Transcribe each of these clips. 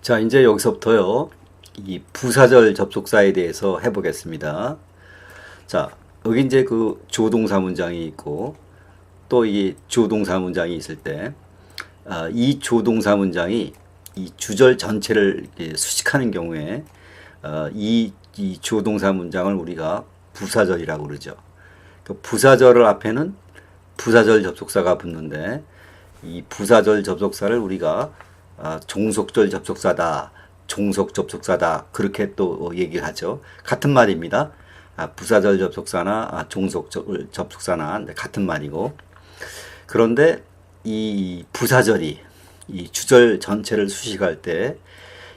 자, 이제 여기서부터요, 이 부사절 접속사에 대해서 해보겠습니다. 자, 여기 이제 그 조동사 문장이 있고, 또 이 조동사 문장이 있을 때, 이 조동사 문장이 이 주절 전체를 수식하는 경우에, 이 조동사 문장을 우리가 부사절이라고 그러죠. 그 부사절 앞에는 부사절 접속사가 붙는데, 이 부사절 접속사를 우리가 종속절 접속사다, 종속 접속사다, 그렇게 또 얘기를 하죠. 같은 말입니다. 부사절 접속사나 종속 접속사나 같은 말이고, 그런데 이 부사절이 이 주절 전체를 수식할 때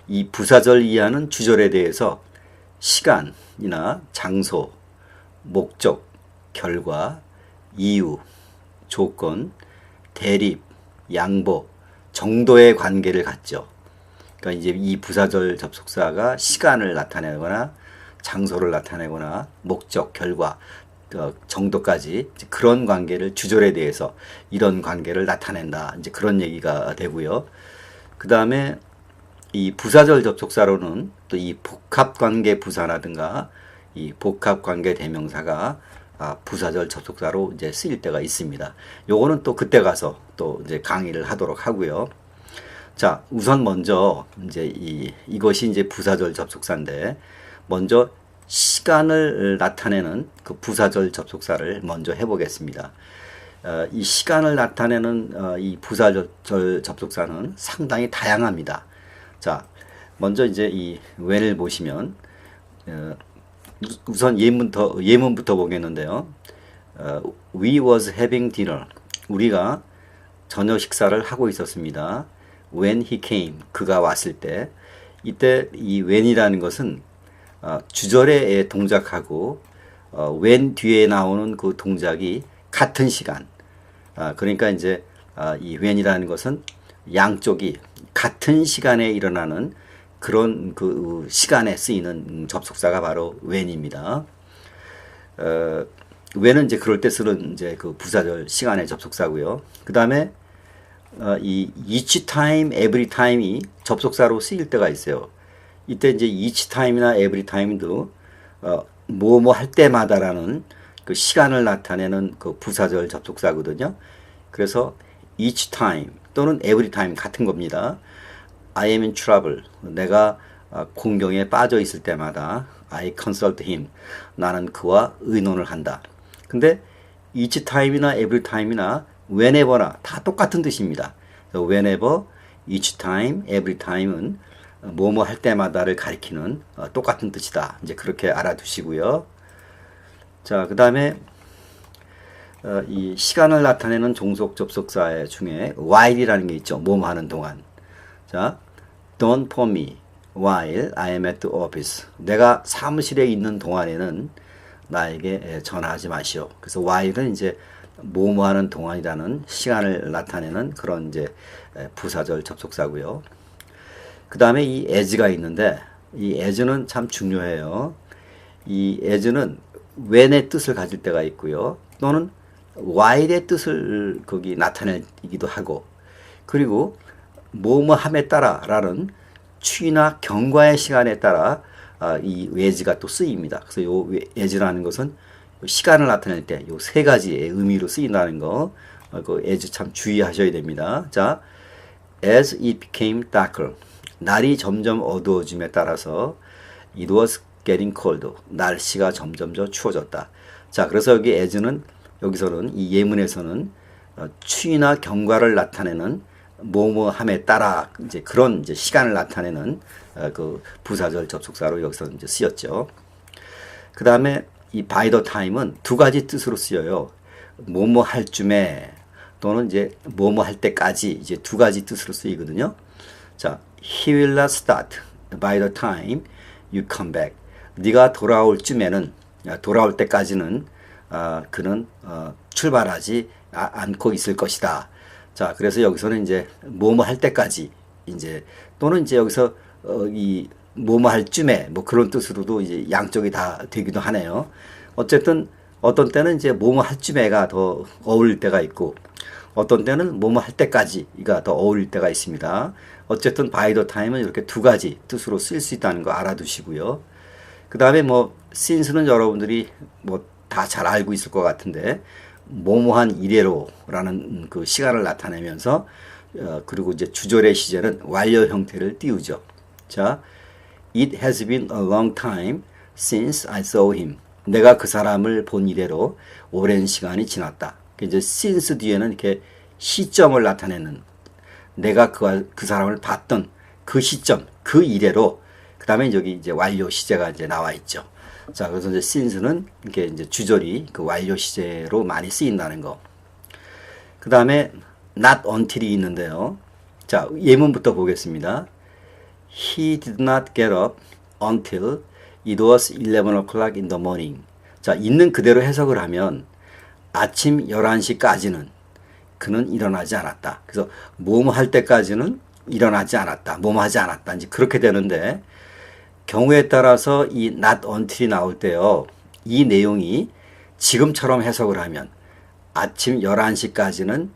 이 부사절 이하는 주절에 대해서 시간이나 장소, 목적, 결과, 이유, 조건, 대립, 양보, 정도의 관계를 갖죠. 그러니까 이제 이 부사절 접속사가 시간을 나타내거나 장소를 나타내거나 목적, 결과, 정도까지 그런 관계를 주절에 대해서 이런 관계를 나타낸다. 이제 그런 얘기가 되고요. 그 다음에 이 부사절 접속사로는 또 이 복합관계 부사라든가 이 복합관계 대명사가 부사절 접속사로 이제 쓰일 때가 있습니다. 요거는 또 그때 가서 또 이제 강의를 하도록 하고요. 자, 우선 먼저 이제 이것이 이제 부사절 접속사인데, 먼저 시간을 나타내는 그 부사절 접속사를 먼저 해보겠습니다. 이 시간을 나타내는 이 부사절 접속사는 상당히 다양합니다. 자, 먼저 이제 이 when을 보시면, 우선 예문부터 보겠는데요. We was having dinner. 우리가 저녁 식사를 하고 있었습니다. When he came. 그가 왔을 때. 이때 이 when이라는 것은 주절의 동작하고 when 뒤에 나오는 그 동작이 같은 시간. 그러니까 이제 이 when이라는 것은 양쪽이 같은 시간에 일어나는 그런 그 시간에 쓰이는 접속사가 바로 when입니다. when은 이제 그럴 때 쓰는 이제 그 부사절 시간의 접속사고요. 그 다음에 이 each time, every time이 접속사로 쓰일 때가 있어요. 이때 이제 each time이나 every time도 뭐뭐 할 때마다라는 그 시간을 나타내는 그 부사절 접속사거든요. 그래서 each time 또는 every time 같은 겁니다. I am in trouble. 내가 공경에 빠져 있을 때마다 I consult him. 나는 그와 의논을 한다. 근데 each time이나 every time이나 whenever나 다 똑같은 뜻입니다. whenever, each time, every time은 뭐뭐 할 때마다를 가리키는 똑같은 뜻이다. 이제 그렇게 알아두시고요. 자, 그 다음에 이 시간을 나타내는 종속 접속사 중에 while이라는 게 있죠. 뭐뭐 하는 동안. 자, don't phone me while I am at the office. 내가 사무실에 있는 동안에는 나에게 전화하지 마시오. 그래서 while은 이제 뭐뭐 하는 동안이라는 시간을 나타내는 그런 이제 부사절 접속사고요. 그 다음에 이 as가 있는데, 이 as는 참 중요해요. 이 as는 when의 뜻을 가질 때가 있고요. 또는 while의 뜻을 거기 나타내기도 하고, 그리고 뭐뭐 함에 따라라는 추이나 경과의 시간에 따라 이 as가 또 쓰입니다. 그래서 요 as라는 것은 시간을 나타낼 때 요 세 가지의 의미로 쓰인다는 거, 그 as 참 주의하셔야 됩니다. 자, as it became darker. 날이 점점 어두워짐에 따라서 it was getting cold. 날씨가 점점 추워졌다. 자, 그래서 여기 as는 여기서는 이 예문에서는 추이나 경과를 나타내는 뭐뭐함에 따라 이제 그런 이제 시간을 나타내는 그 부사절 접속사로 여기서 이제 쓰였죠. 그 다음에 이 by the time은 두 가지 뜻으로 쓰여요. 뭐뭐 할 쯤에 또는 이제 뭐뭐 할 때까지 이제 두 가지 뜻으로 쓰이거든요. 자, he will not start by the time you come back. 네가 돌아올 쯤에는, 돌아올 때까지는 그는 출발하지 않고 있을 것이다. 자, 그래서 여기서는 이제 뭐뭐 할 때까지 이제 또는 이제 여기서 이 뭐뭐 할 쯤에 뭐 그런 뜻으로도 이제 양쪽이 다 되기도 하네요. 어쨌든 어떤 때는 이제 뭐뭐 할 쯤에가 더 어울릴 때가 있고, 어떤 때는 뭐뭐 할 때까지가 더 어울릴 때가 있습니다. 어쨌든 by the time은 이렇게 두 가지 뜻으로 쓸 수 있다는 거 알아두시고요. 그 다음에 뭐 since는 여러분들이 뭐 다 잘 알고 있을 것 같은데 뭐뭐한 이래로라는 그 시간을 나타내면서 그리고 이제 주절의 시제는 완료 형태를 띄우죠. 자, it has been a long time since I saw him. 내가 그 사람을 본 이래로 오랜 시간이 지났다. 이제 since 뒤에는 이렇게 시점을 나타내는 내가 그 사람을 봤던 그 시점, 그 이래로 그 다음에 여기 이제 완료 시제가 이제 나와 있죠. 자, 그래서 이제 since는 이렇게 이제 주절이 그 완료 시제로 많이 쓰인다는 거. 그 다음에 not until이 있는데요. 자, 예문부터 보겠습니다. He did not get up until it was 11 o'clock in the morning. 자, 있는 그대로 해석을 하면 아침 11시까지는 그는 일어나지 않았다. 그래서 뭐뭐 할 때까지는 일어나지 않았다. 뭐뭐 하지 않았다. 이제 그렇게 되는데 경우에 따라서 이 not until이 나올 때요. 이 내용이 지금처럼 해석을 하면 아침 11시까지는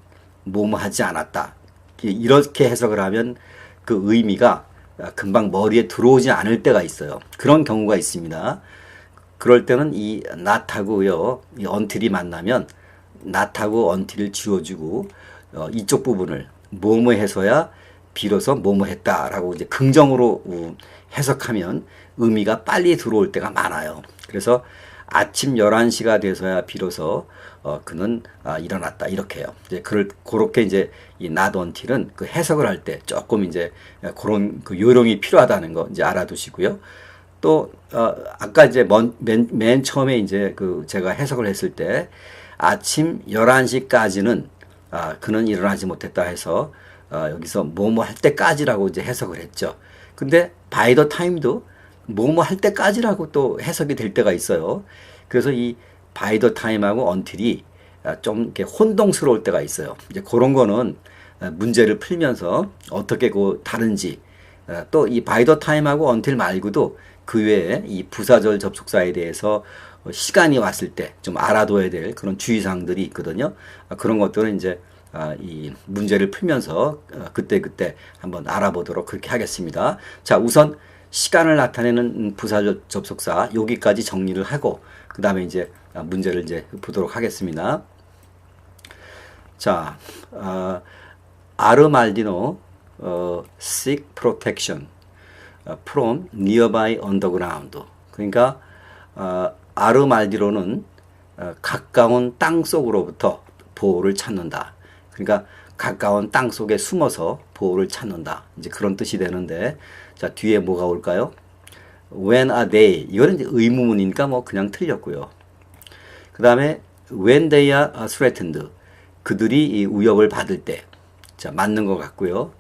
뭐뭐 하지 않았다. 이렇게 해석을 하면 그 의미가 금방 머리에 들어오지 않을 때가 있어요. 그런 경우가 있습니다. 그럴 때는 이 not하고요. 이 until이 만나면 not하고 until을 지워주고 이쪽 부분을 뭐뭐 해서야 비로소 뭐뭐 했다라고 이제 긍정으로 해석하면 의미가 빨리 들어올 때가 많아요. 그래서 아침 11시가 돼서야 비로소 그는 일어났다 이렇게요. 이제 그렇게 이제 이 not until은 그 해석을 할 때 조금 이제 그런 그 요령이 필요하다는 거 이제 알아두시고요. 또 아까 이제 맨 처음에 이제 그 제가 해석을 했을 때 아침 11시까지는 그는 일어나지 못했다 해서 여기서 뭐뭐 할 때까지라고 이제 해석을 했죠. 근데 by the time도 뭐뭐 할 때까지라고 또 해석이 될 때가 있어요. 그래서 이 by the time하고 until이 좀 이렇게 혼동스러울 때가 있어요. 이제 그런 거는 문제를 풀면서 어떻게 그 다른지 또 이 by the time하고 until 말고도 그 외에 이 부사절 접속사에 대해서 시간이 왔을 때 좀 알아둬야 될 그런 주의사항들이 있거든요. 그런 것들은 이제 이 문제를 풀면서 그때그때 한번 알아보도록 그렇게 하겠습니다. 자, 우선 시간을 나타내는 부사절 접속사 여기까지 정리를 하고 그 다음에 이제 문제를 이제 보도록 하겠습니다. 자, 아르말디노 seek protection from nearby underground. 그러니까 아르말디로는 가까운 땅 속으로부터 보호를 찾는다. 그러니까 가까운 땅 속에 숨어서 보호를 찾는다. 이제 그런 뜻이 되는데, 자, 뒤에 뭐가 올까요? When are they? 이거는 이제 의무문이니까 뭐 그냥 틀렸고요. 그 다음에 when they are threatened. 그들이 이 위협을 받을 때. 자, 맞는 것 같고요.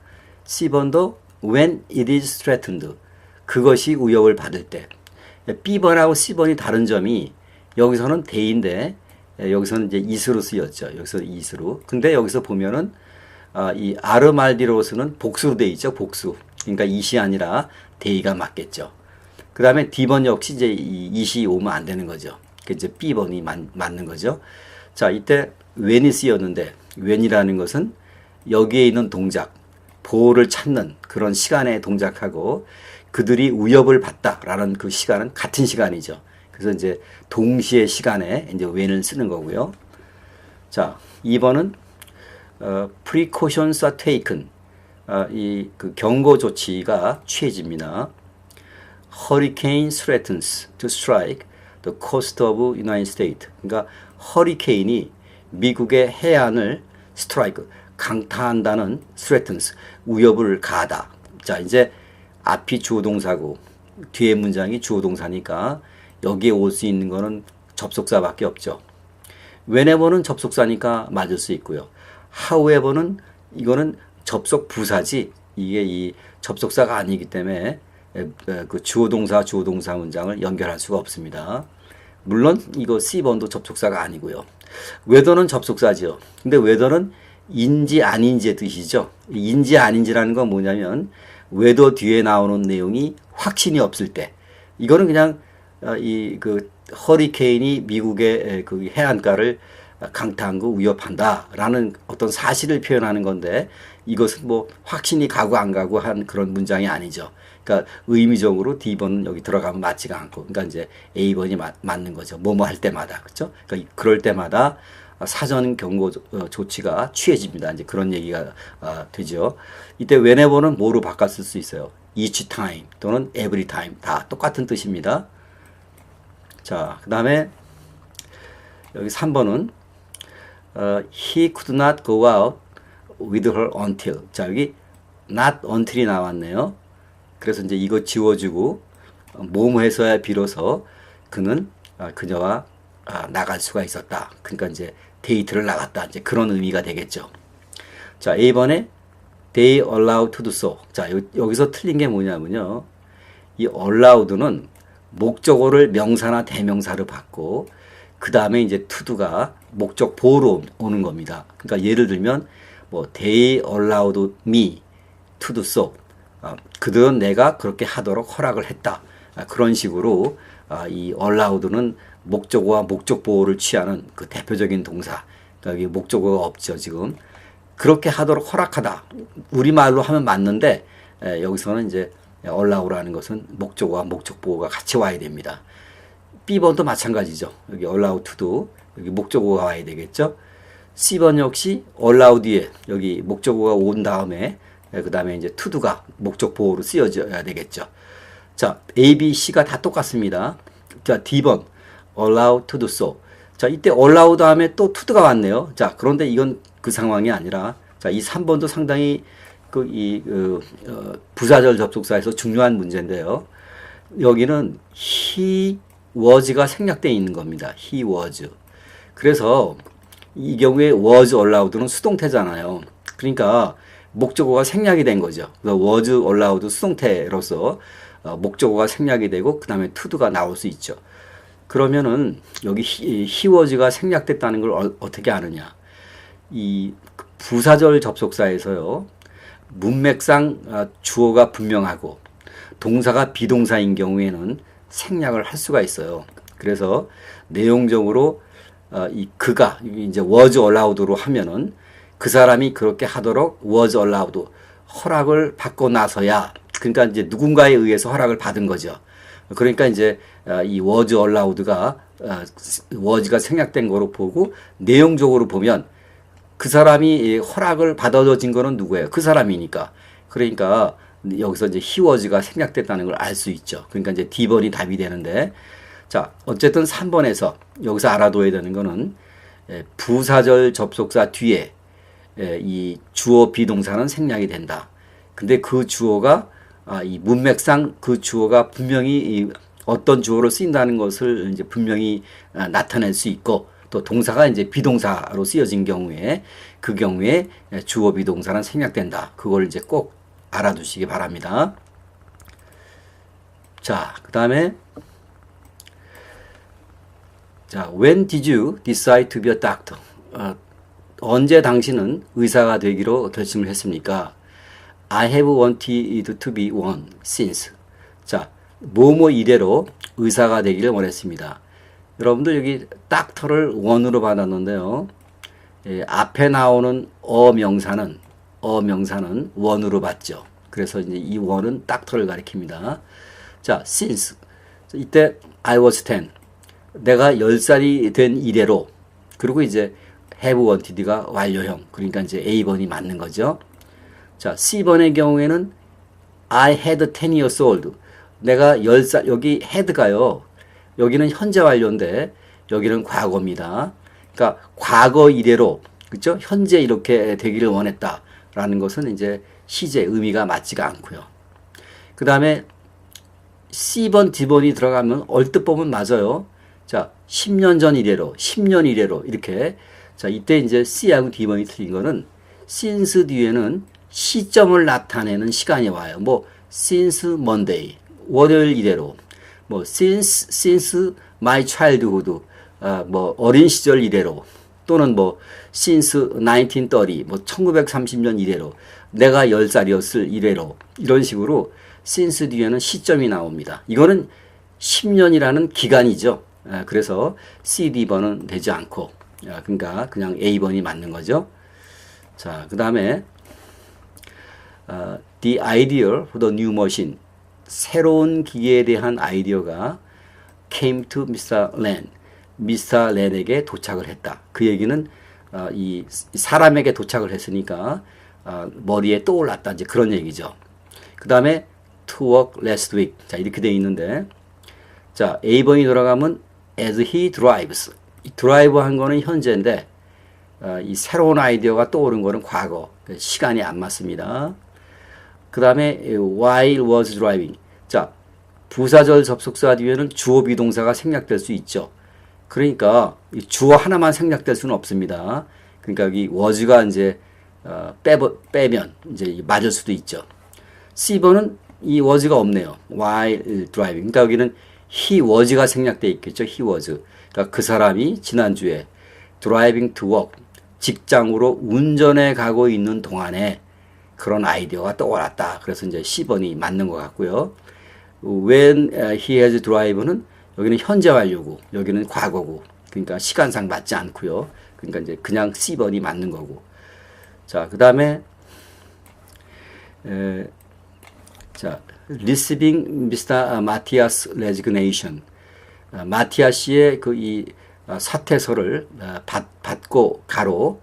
C번도 when it is threatened. 그것이 위협을 받을 때. B번하고 C번이 다른 점이 여기서는 they인데 여기서는 이제 is로 쓰였죠. 여기서 is로. 근데 여기서 보면은 이 아르말디로스는 복수로 돼 있죠. 복수. 그러니까 it이 아니라 they가 맞겠죠. 그 다음에 D번 역시 이제 it이 오면 안 되는 거죠. 그 이제 B번이 맞는 거죠. 자, 이때 when이 쓰였는데 when이라는 것은 여기에 있는 동작, 보호를 찾는 그런 시간의 동작하고 그들이 위협을 받다라는 그 시간은 같은 시간이죠. 그래서 이제 동시에 시간에 이제 when을 쓰는 거고요. 자, 2번은 precautions are taken. 이 그 경고 조치가 취해집니다. Hurricane threatens to strike the coast of United States. 그러니까 허리케인이 미국의 해안을 strike 강타한다는 threatens 위협을 가하다. 자, 이제 앞이 주어동사고 뒤에 문장이 주어동사니까 여기에 올 수 있는 거는 접속사밖에 없죠. whenever는 접속사니까 맞을 수 있고요. however는 이거는 접속 부사지 이게 이 접속사가 아니기 때문에 그 주어동사 문장을 연결할 수가 없습니다. 물론 이거 C번도 접속사가 아니고요. whether는 접속사죠. 근데 whether는 인지 아닌지의 뜻이죠. 인지 아닌지라는 건 뭐냐면 whether 뒤에 나오는 내용이 확신이 없을 때 이거는 그냥 이 그 허리케인이 미국의 그 해안가를 강타한 거 위협한다라는 어떤 사실을 표현하는 건데 이것은 뭐 확신이 가고 안 가고 한 그런 문장이 아니죠. 그러니까 의미적으로 D번은 여기 들어가면 맞지가 않고, 그러니까 이제 A번이 맞는 거죠. 뭐뭐 할 때마다, 그렇죠? 그러니까 그럴 때마다 사전 경고 조치가 취해집니다. 이제 그런 얘기가 되죠. 이때 whenever는 뭐로 바꿨을 수 있어요? each time 또는 every time 다 똑같은 뜻입니다. 자, 그 다음에 여기 3번은 he could not go out with her until. 자, 여기 not until이 나왔네요. 그래서 이제 이거 지워주고 뭐뭐 해서야 비로소 그는 그녀와 나갈 수가 있었다. 그러니까 이제 데이트를 나갔다. 이제 그런 의미가 되겠죠. 자, A번에 they allowed to do so. 자, 여기서 틀린 게 뭐냐면요. 이 allowed는 목적어를 명사나 대명사로 받고 그 다음에 이제 to do가 목적 보호로 오는 겁니다. 그러니까 예를 들면 뭐 they allowed me to do so. 그들은 내가 그렇게 하도록 허락을 했다. 그런 식으로 이 allowed는 목적어와 목적 보호를 취하는 그 대표적인 동사. 그러니까 여기 목적어가 없죠, 지금. 그렇게 하도록 허락하다. 우리말로 하면 맞는데 여기서는 이제 allow라는 것은 목적어와 목적 보호가 같이 와야 됩니다. B번도 마찬가지죠. 여기 allow to도 여기 목적어가 와야 되겠죠. C번 역시 allow 뒤에 여기 목적어가 온 다음에 그 다음에 이제 to도가 목적 보호로 쓰여져야 되겠죠. 자, A, B, C가 다 똑같습니다. 자, D번 allow to do so. 자, 이때 allow 다음에 또 to가 왔네요. 자, 그런데 이건 그 상황이 아니라 자, 이 3번도 상당히 부사절 접속사에서 중요한 문제인데요. 여기는 he was가 생략되어 있는 겁니다. he was. 그래서 이 경우에 was allowed는 수동태잖아요. 그러니까 목적어가 생략이 된 거죠. was allowed 수동태로서 목적어가 생략이 되고 그 다음에 to가 나올 수 있죠. 그러면은 여기 he was가 생략됐다는 걸 어떻게 아느냐? 이 부사절 접속사에서요. 문맥상 주어가 분명하고 동사가 비동사인 경우에는 생략을 할 수가 있어요. 그래서 내용적으로 이 그가 이제 was allowed로 하면은 그 사람이 그렇게 하도록 was allowed 허락을 받고 나서야, 그러니까 이제 누군가에 의해서 허락을 받은 거죠. 그러니까 이제 이 was allowed가 was가 생략된 거로 보고 내용적으로 보면 그 사람이 허락을 받아진 거는 누구예요? 그 사람이니까. 그러니까 여기서 이제 he was가 생략됐다는 걸 알 수 있죠. 그러니까 이제 D번이 답이 되는데, 자, 어쨌든 3번에서 여기서 알아둬야 되는 거는 부사절 접속사 뒤에 이 주어 비동사는 생략이 된다. 근데 그 주어가 이 문맥상 그 주어가 분명히 어떤 주어로 쓰인다는 것을 이제 분명히 나타낼 수 있고, 또 동사가 이제 비동사로 쓰여진 경우에 그 경우에 주어 비동사는 생략된다. 그걸 이제 꼭 알아두시기 바랍니다. 자, 그 다음에 자, when did you decide to be a doctor? 언제 당신은 의사가 되기로 결심을 했습니까? I have wanted to be one since. 자, 뭐뭐 이래로 의사가 되기를 원했습니다. 여러분들 여기 닥터를 원으로 받았는데요. 앞에 나오는 어명사는 원으로 받죠. 그래서 이제 이 원은 닥터를 가리킵니다. 자, since. 이때 I was 10. 내가 10살이 된 이래로. 그리고 이제 have wanted가 완료형. 그러니까 이제 A번이 맞는 거죠. 자, C번의 경우에는 I had 10 years old. 내가 10살, 여기 had가요. 여기는 현재 완료인데 여기는 과거입니다. 그러니까 과거 이래로, 그렇죠? 현재 이렇게 되기를 원했다라는 것은 이제 시제 의미가 맞지가 않고요. 그 다음에 C번, D번이 들어가면 얼뜻 보면 맞아요. 자, 10년 전 이래로, 10년 이래로 이렇게. 자, 이때 이제 C하고 D번이 틀린 거는 since 뒤에는 시점을 나타내는 시간이 와요. 뭐 since Monday, 월요일 이래로. 뭐 since my childhood, 뭐 어린 시절 이래로, 또는 뭐 since 1930, 뭐 1930년 이래로, 내가 10살이었을 이래로, 이런 식으로 since 뒤에는 시점이 나옵니다. 이거는 10년이라는 기간이죠. 그래서 C, D번은 되지 않고, 그러니까 그냥 A번이 맞는 거죠. 자, 그 다음에 The idea for the new machine. 새로운 기계에 대한 아이디어가 came to Mr. Len. Mr. Len에게 도착을 했다. 그 얘기는 이 사람에게 도착을 했으니까 머리에 떠올랐다. 이제 그런 얘기죠. 그 다음에 to work last week. 자, 이렇게 되어 있는데, 자, A번이 돌아가면 as he drives. 이 드라이브 한 거는 현재인데, 이 새로운 아이디어가 떠오른 거는 과거. 시간이 안 맞습니다. 그 다음에 while was driving. 자, 부사절 접속사 뒤에는 주어 비동사가 생략될 수 있죠. 그러니까 주어 하나만 생략될 수는 없습니다. 그러니까 여기 was가 이제 빼면 이제 맞을 수도 있죠. C번은 이 was가 없네요. while driving. 그러니까 여기는 he was가 생략되어 있겠죠. he was. 그러니까 그 사람이 지난주에 driving to work. 직장으로 운전해 가고 있는 동안에 그런 아이디어가 떠올랐다. 그래서 이제 C번이 맞는 것 같고요. When he has drive는 여기는 현재 완료고 여기는 과거고 그러니까 시간상 맞지 않고요. 그러니까 이제 그냥 C번이 맞는 거고. 자, 그 다음에 자, receiving Mr. Matthias resignation. 마티아스의 그 이 사퇴서를 받고 가로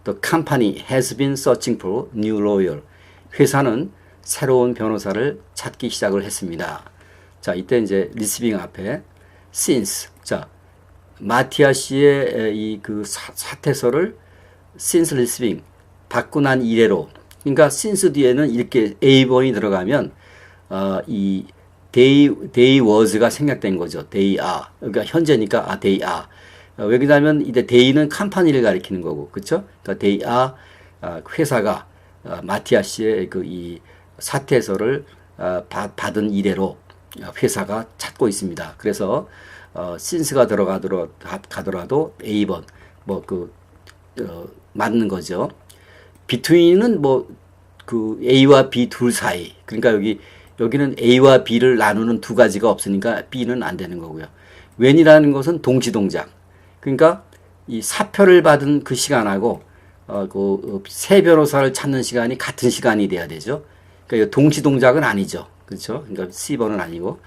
The company has been searching for new lawyer. 회사는 새로운 변호사를 찾기 시작을 했습니다. 자, 이때 이제 receiving 앞에 since. 자, 마티아 씨의 이 그 사퇴서를 since receiving 받고 난 이래로. 그러니까 since 뒤에는 이렇게 A번이 들어가면 이 they was가 생략된 거죠. they are. 그러니까 현재니까 they are. 왜 그러냐면 이제 day는 컴퍼니를 가리키는 거고, 그렇죠? 그러니까 they are 회사가 마티아 씨의 그 이 사퇴서를 받은 이래로 회사가 찾고 있습니다. 그래서 since가 가더라도 A번 뭐 맞는 거죠. between은 뭐 그 A와 B 둘 사이. 그러니까 여기는 A와 B를 나누는 두 가지가 없으니까 B는 안 되는 거고요. when이라는 것은 동시동작. 그러니까 이 사표를 받은 그 시간하고 새 변호사를 찾는 시간이 같은 시간이 돼야 되죠. 그러니까 동시 동작은 아니죠. 그렇죠? 그러니까 C번은 아니고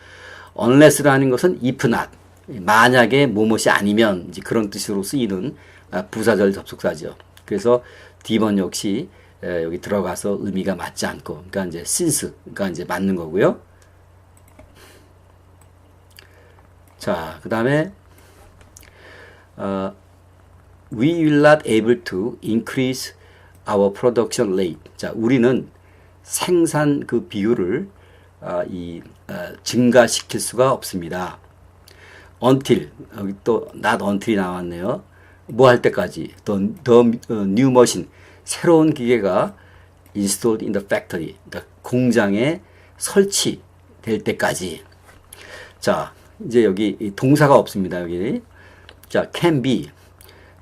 unless라는 것은 if not. 만약에 뭐뭇이 아니면 이제 그런 뜻으로 쓰이는 부사절 접속사죠. 그래서 D번 역시 여기 들어가서 의미가 맞지 않고 그러니까 이제 since가 이제 맞는 거고요. 자, 그다음에 we will not able to increase our production rate. 자, 우리는 생산 그 비율을 증가시킬 수가 없습니다. until 여기 또 not until이 나왔네요. 뭐 할 때까지 the new machine 새로운 기계가 installed in the factory 그러니까 공장에 설치될 때까지. 자, 이제 여기 동사가 없습니다. 여기 자, can be.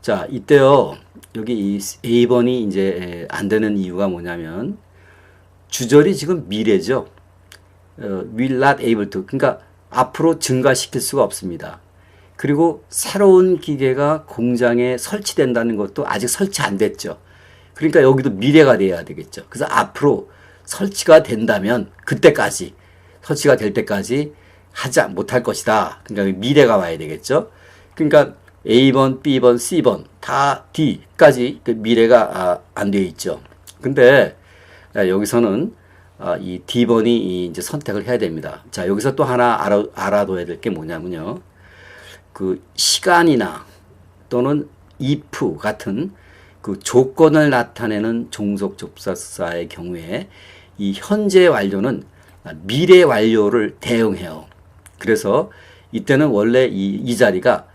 자, 이때요. 여기 이 A번이 이제 안 되는 이유가 뭐냐면 주절이 지금 미래죠. will not able to. 그러니까 앞으로 증가시킬 수가 없습니다. 그리고 새로운 기계가 공장에 설치된다는 것도 아직 설치 안 됐죠. 그러니까 여기도 미래가 돼야 되겠죠. 그래서 앞으로 설치가 된다면 그때까지 설치가 될 때까지 하지 못할 것이다. 그러니까 미래가 와야 되겠죠. 그러니까 A번, B번, C번 다 D까지 미래가 안 되어 있죠. 근데 여기서는 이 D번이 이제 선택을 해야 됩니다. 자, 여기서 또 하나 알아둬야 될 게 뭐냐면요. 그 시간이나 또는 if 같은 그 조건을 나타내는 종속 접속사의 경우에 이 현재 완료는 미래 완료를 대응해요. 그래서 이때는 원래 이 자리가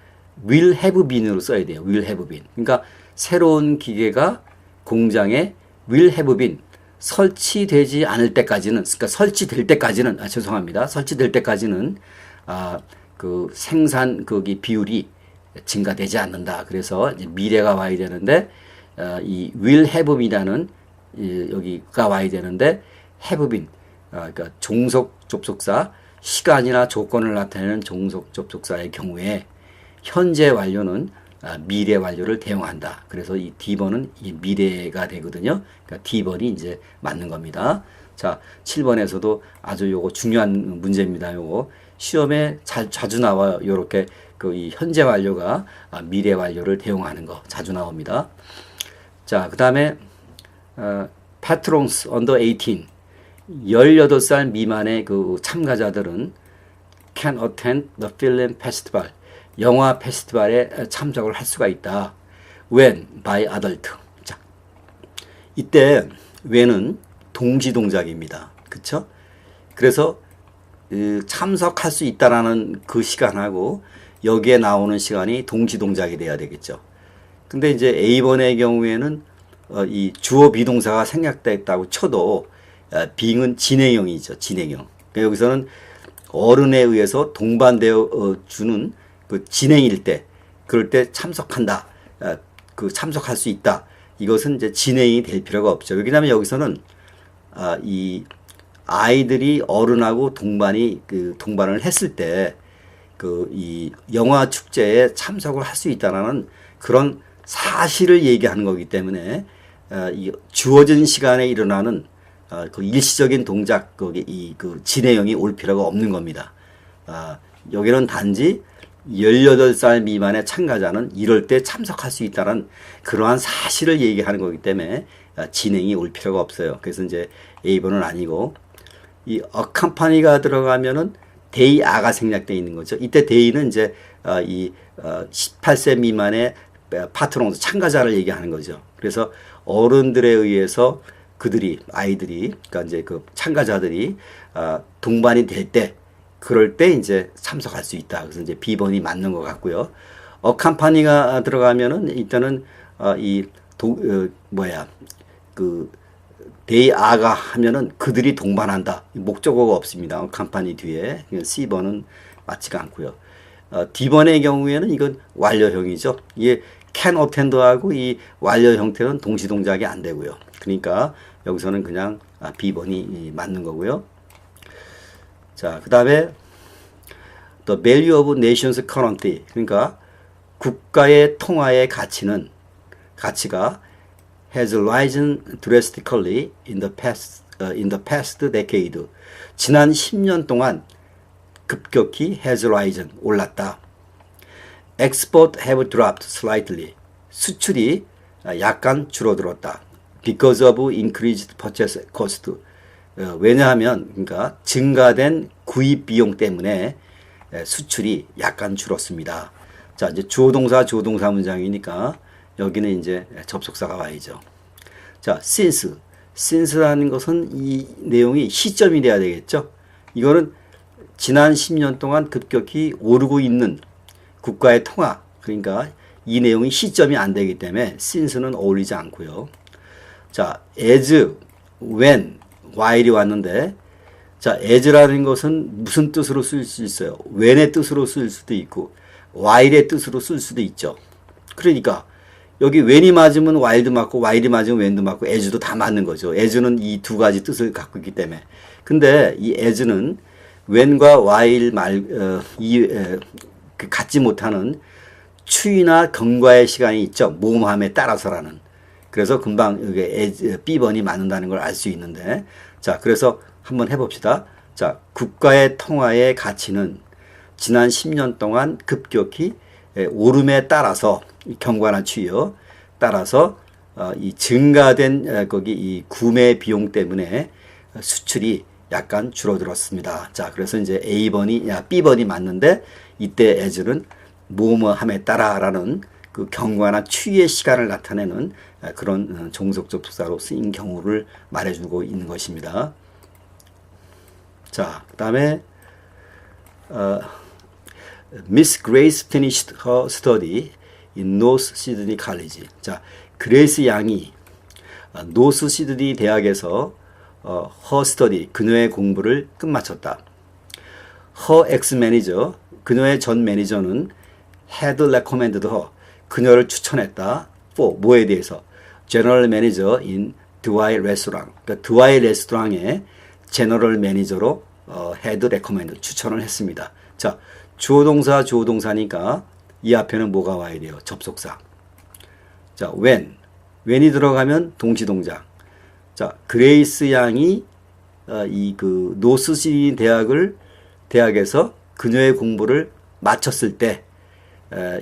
will have been으로 써야 돼요. will have been. 그러니까 새로운 기계가 공장에 will have been 설치되지 않을 때까지는, 그러니까 설치될 때까지는, 죄송합니다. 설치될 때까지는 그 생산 거기 비율이 증가되지 않는다. 그래서 이제 미래가 와야 되는데 이 will have been이라는 여기가 와야 되는데 have been 그러니까 종속 접속사 시간이나 조건을 나타내는 종속 접속사의 경우에 현재 완료는 미래 완료를 대용한다. 그래서 이 D번은 이 미래가 되거든요. 그러니까 D번이 이제 맞는 겁니다. 자, 7번에서도 아주 요거 중요한 문제입니다. 요거 시험에 자주 나와요. 요렇게 그 이 현재 완료가 미래 완료를 대용하는 거 자주 나옵니다. 자, 그다음에 patrons under 18 18살 미만의 그 참가자들은 can attend the film festival 영화 페스티벌에 참석을 할 수가 있다. when by adult. 자, 이때 when은 동시 동작입니다. 그쵸? 그래서 참석할 수 있다라는 그 시간하고 여기에 나오는 시간이 동시 동작이 돼야 되겠죠. 근데 이제 A번의 경우에는 이 주어 비동사가 생략됐다고 쳐도 being은 진행형이죠. 진행형. 그러니까 여기서는 어른에 의해서 동반되어 주는 그 진행일 때, 그럴 때 참석한다. 그 참석할 수 있다. 이것은 이제 진행이 될 필요가 없죠. 왜냐하면 여기서는 이 아이들이 어른하고 동반을 했을 때 그 이 영화 축제에 참석을 할 수 있다라는 그런 사실을 얘기하는 거기 때문에 이 주어진 시간에 일어나는 그 일시적인 동작 거기 그 진행형이 올 필요가 없는 겁니다. 여기는 단지 18살 미만의 참가자는 이럴 때 참석할 수 있다는 그러한 사실을 얘기하는 거기 때문에 진행이 올 필요가 없어요. 그래서 이제 A번은 아니고 이 accompany가 들어가면은 they are가 생략되어 있는 거죠. 이때 they는 이제 이 18세 미만의 파트너 참가자를 얘기하는 거죠. 그래서 어른들에 의해서 아이들이 그러니까 이제 그 참가자들이 동반이 될 때 그럴 때 이제 참석할 수 있다. 그래서 이제 B번이 맞는 것 같고요. accompany가 들어가면은 일단은 they are가 하면은 그들이 동반한다. 목적어가 없습니다. accompany 뒤에. C번은 맞지가 않고요. D번의 경우에는 이건 완료형이죠. 이게 can attend하고 이 완료 형태는 동시 동작이 안 되고요. 그러니까 여기서는 그냥 B번이 맞는 거고요. 자, 그 다음에 the value of nation's currency 그러니까 국가의 통화의 가치가 has risen drastically in the past decade. 지난 10년 동안 급격히 has risen 올랐다. Export have dropped slightly. 수출이 약간 줄어들었다. Because of increased purchase cost. 왜냐하면 그러니까 증가된 구입 비용 때문에 수출이 약간 줄었습니다. 자, 이제 주어 동사 문장이니까 여기는 이제 접속사가 와야죠. 자, since라는 것은 이 내용이 시점이 돼야 되겠죠. 이거는 지난 10년 동안 급격히 오르고 있는 국가의 통화, 그러니까 이 내용이 시점이 안 되기 때문에 since는 어울리지 않고요. 자, as, when, while이 왔는데, 자, as라는 것은 무슨 뜻으로 쓸 수 있어요? when의 뜻으로 쓸 수도 있고, while의 뜻으로 쓸 수도 있죠. 그러니까 여기 when이 맞으면 while도 맞고, while이 맞으면 when도 맞고, as도 다 맞는 거죠. as는 이 두 가지 뜻을 갖고 있기 때문에. 근데 이 as는 when과 while 갖지 못하는 추이나 경과의 시간이 있죠. 모음함에 따라서라는. 그래서 금방 여기 B번이 맞는다는 걸 알 수 있는데, 자, 그래서 한번 해봅시다. 자, 국가의 통화의 가치는 지난 10년 동안 급격히 오름에 따라서 경과나 추이요 따라서 이 증가된 거기 이 구매 비용 때문에 수출이 약간 줄어들었습니다. 자, 그래서 이제 B번이 맞는데 이때 as는 뭐뭐함에 따라라는 그 경과나 추이의 시간을 나타내는 그런 종속 접속사로 쓰인 경우를 말해주고 있는 것입니다. 자, 그 다음에 Miss Grace finished her study in North Sydney College. 자, 그레이스 양이 노스 시드니 대학에서 her study, 그녀의 공부를 끝마쳤다. her ex-manager, 그녀의 전 매니저는 had recommended her, 그녀를 추천했다. for, 뭐에 대해서? General Manager in Dwyer Restaurant. 그러니까 드와이 레스토랑의 제너럴 매니저로 had recommended, 추천을 했습니다. 자, 주어동사니까 이 앞에는 뭐가 와야 돼요? 접속사. 자, when이 들어가면 동시동작. 자, 그레이스 양이 이 그 노스시린 대학에서 그녀의 공부를 마쳤을 때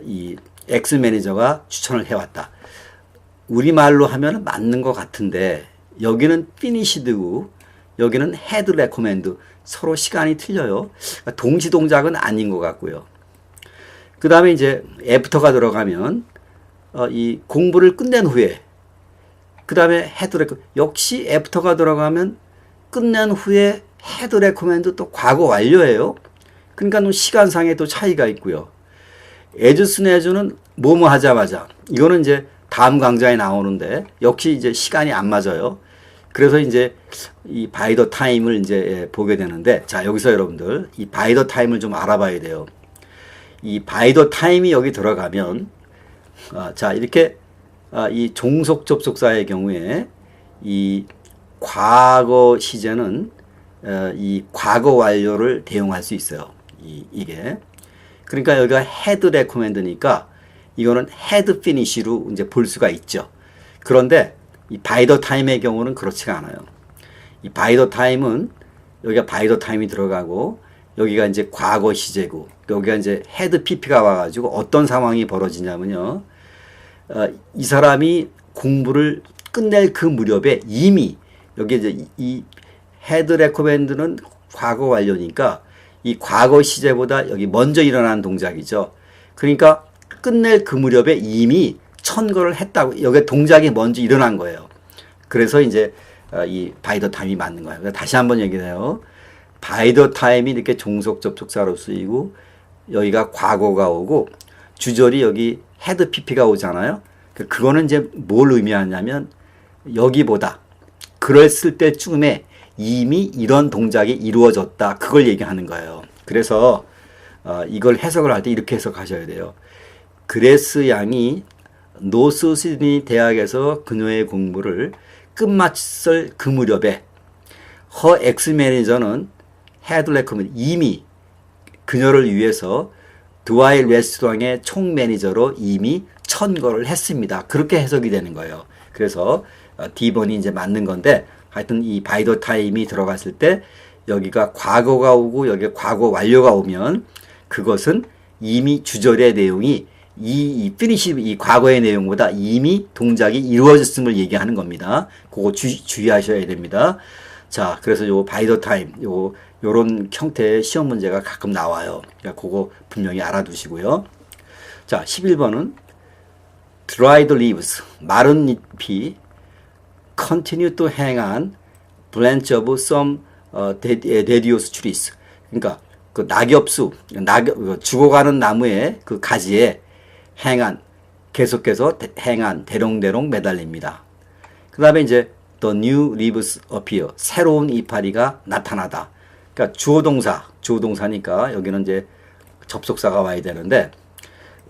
이 엑스 매니저가 추천을 해왔다. 우리말로 하면 맞는 것 같은데 여기는 finished고 여기는 had recommend. 서로 시간이 틀려요. 동시 동작은 아닌 것 같고요. 그 다음에 이제 after가 들어가면 이 공부를 끝낸 후에 그 다음에 had recommend. 역시 after가 들어가면 끝낸 후에 had recommend 또 과거 완료예요. 그러니까 시간상의 또 차이가 있고요. as soon as는 뭐뭐 하자마자 이거는 이제 다음 강좌에 나오는데 역시 이제 시간이 안 맞아요. 그래서 이제 이 by the time을 이제 보게 되는데 자, 여기서 여러분들 이 by the time을 좀 알아봐야 돼요. 이 by the time이 여기 들어가면 자, 이렇게 이 종속 접속사의 경우에 이 과거 시제는 이 과거 완료를 대용할 수 있어요. 이게. 그러니까 여기가 had recommend니까 이거는 had finish로 이제 볼 수가 있죠. 그런데 이 by the time의 경우는 그렇지가 않아요. 이 by the time은 여기가 by the time이 들어가고 여기가 이제 과거 시제고 여기가 이제 had pp가 와가지고 어떤 상황이 벌어지냐면요. 이 사람이 공부를 끝낼 그 무렵에 이미 여기 이제 이 had recommend는 과거 완료니까 이 과거 시제보다 여기 먼저 일어난 동작이죠. 그러니까 끝낼 그 무렵에 이미 천거를 했다고 여기 동작이 먼저 일어난 거예요. 그래서 이제 이 by the time이 맞는 거예요. 다시 한번 얘기해요. by the time이 이렇게 종속 접속사로 쓰이고 여기가 과거가 오고 주절이 여기 had pp가 오잖아요. 그거는 이제 뭘 의미하냐면 여기보다 그랬을 때쯤에 이미 이런 동작이 이루어졌다. 그걸 얘기하는 거예요. 그래서 이걸 해석을 할 때 이렇게 해석하셔야 돼요. 그레스 양이 노스 시드니 대학에서 그녀의 공부를 끝마쳤을 그 무렵에 her ex 매니저는 had recommended 이미 그녀를 위해서 드와일 레스토랑의 총 매니저로 이미 천거를 했습니다. 그렇게 해석이 되는 거예요. 그래서 D번이 이제 맞는 건데 하여튼 이 by the time이 들어갔을 때 여기가 과거가 오고 여기 과거 완료가 오면 그것은 이미 주절의 내용이 이 finish 이 과거의 내용보다 이미 동작이 이루어졌음을 얘기하는 겁니다. 그거 주의하셔야 됩니다. 자, 그래서 요 by the time 요런 형태의 시험 문제가 가끔 나와요. 그러니까 그거 분명히 알아두시고요. 자, 11번은 dried leaves 마른 잎이 continue to hang on branch of some deciduous trees. 그러니까 그 낙엽수, 죽어가는 나무의 그 가지에 행한, 계속해서 행한, 대롱대롱 매달립니다. 그 다음에 이제 the new leaves appear, 새로운 이파리가 나타나다. 그러니까 주어동사니까 여기는 이제 접속사가 와야 되는데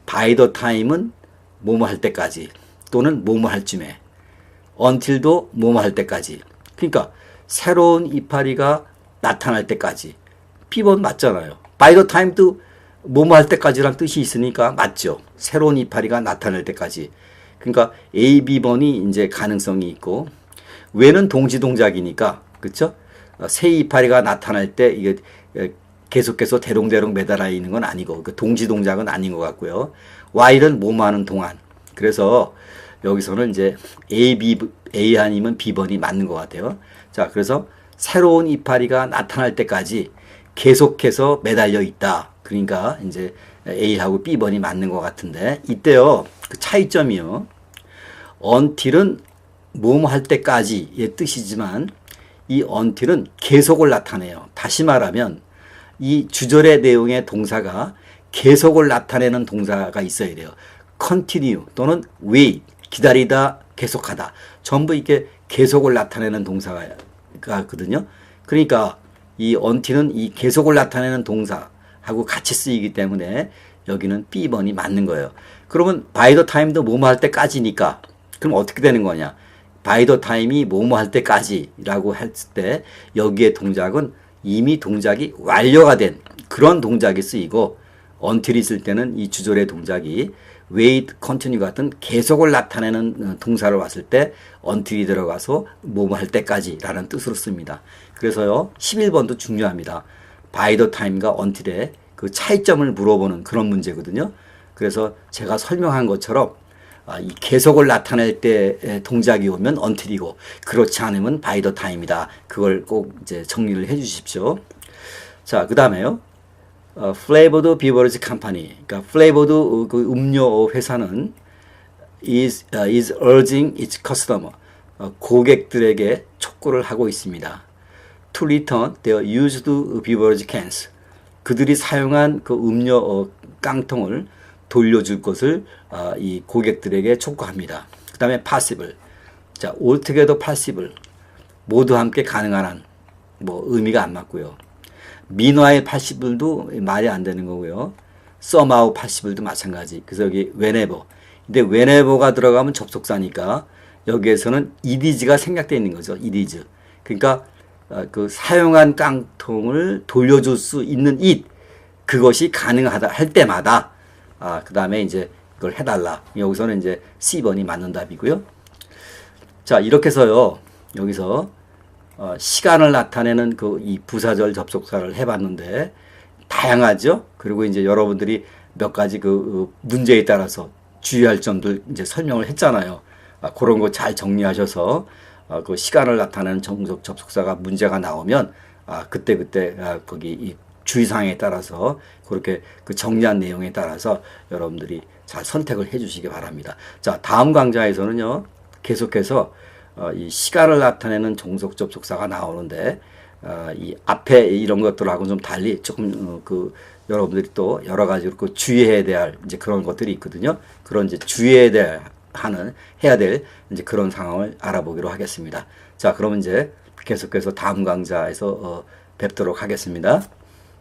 by the time은 뭐뭐 할 때까지 또는 뭐뭐 할 쯤에 until도 뭐뭐 할 때까지. 그러니까 새로운 이파리가 나타날 때까지. B번 맞잖아요. by the time도 뭐뭐 할 때까지란 뜻이 있으니까 맞죠. 새로운 이파리가 나타날 때까지. 그러니까 A, B번이 이제 가능성이 있고 when은 동시동작이니까 그렇죠? 새 이파리가 나타날 때 이게 계속해서 대롱대롱 매달아 있는 건 아니고 그 동시동작은 아닌 것 같고요. while은 뭐뭐 하는 동안. 그래서 여기서는 이제 A 아니면 B번이 맞는 것 같아요. 자, 그래서 새로운 이파리가 나타날 때까지 계속해서 매달려 있다. 그러니까 이제 A하고 B번이 맞는 것 같은데 이때요. 그 차이점이요. until은 뭐뭐 할 때까지의 뜻이지만 이 until은 계속을 나타내요. 다시 말하면 이 주절의 내용의 동사가 계속을 나타내는 동사가 있어야 돼요. continue 또는 wait, 기다리다, 계속하다. 전부 이게 계속을 나타내는 동사가거든요. 그러니까 이 until은 이 계속을 나타내는 동사하고 같이 쓰이기 때문에 여기는 B번이 맞는 거예요. 그러면 by the time도 뭐뭐 할 때까지니까 그럼 어떻게 되는 거냐? by the time이 뭐뭐 할 때까지라고 했을 때 여기에 동작은 이미 동작이 완료가 된 그런 동작이 쓰이고 until이 있을 때는 이 주절의 동작이 wait, continue 같은 계속을 나타내는 동사를 왔을 때 until이 들어가서 뭐뭐 할 때까지라는 뜻으로 씁니다. 그래서요 11번도 중요합니다. by the time과 until의 그 차이점을 물어보는 그런 문제거든요. 그래서 제가 설명한 것처럼 이 계속을 나타낼 때 동작이 오면 until이고 그렇지 않으면 by the time이다. 그걸 꼭 이제 정리를 해 주십시오. 자, 그 다음에요. flavored beverage company. 그러니까 flavored 그 음료 회사는 is urging its customer. 고객들에게 촉구를 하고 있습니다. to return their used beverage cans. 그들이 사용한 그 음료 깡통을 돌려줄 것을 이 고객들에게 촉구합니다. 그 다음에 possible. 자, altogether possible. 모두 함께 가능한 한. 뭐 의미가 안 맞고요. meanwhile possible도 말이 안 되는 거고요. somehow possible도 마찬가지. 그래서 여기 whenever. 근데 whenever가 들어가면 접속사니까 여기에서는 it is가 생략되어 있는 거죠. it is. 그러니까 그 사용한 깡통을 돌려줄 수 있는 it. 그것이 가능하다 할 때마다 그 다음에 이제 그걸 해달라. 여기서는 이제 C번이 맞는 답이고요. 자, 이렇게 해서요. 여기서 시간을 나타내는 그 이 부사절 접속사를 해봤는데 다양하죠. 그리고 이제 여러분들이 몇 가지 그 문제에 따라서 주의할 점들 이제 설명을 했잖아요. 그런 거 잘 정리하셔서 그 시간을 나타내는 정적 접속사가 문제가 나오면 그때 거기 이 주의사항에 따라서 그렇게 그 정리한 내용에 따라서 여러분들이 잘 선택을 해 주시기 바랍니다. 자, 다음 강좌에서는요. 계속해서 이 시간을 나타내는 종속 접속사가 나오는데 이 앞에 이런 것들하고 좀 달리 조금 그 여러분들이 또 여러 가지로 그 주의해야 될 이제 그런 것들이 있거든요. 그런 이제 주의해야 될 이제 그런 상황을 알아보기로 하겠습니다. 자, 그러면 이제 계속해서 다음 강좌에서 뵙도록 하겠습니다.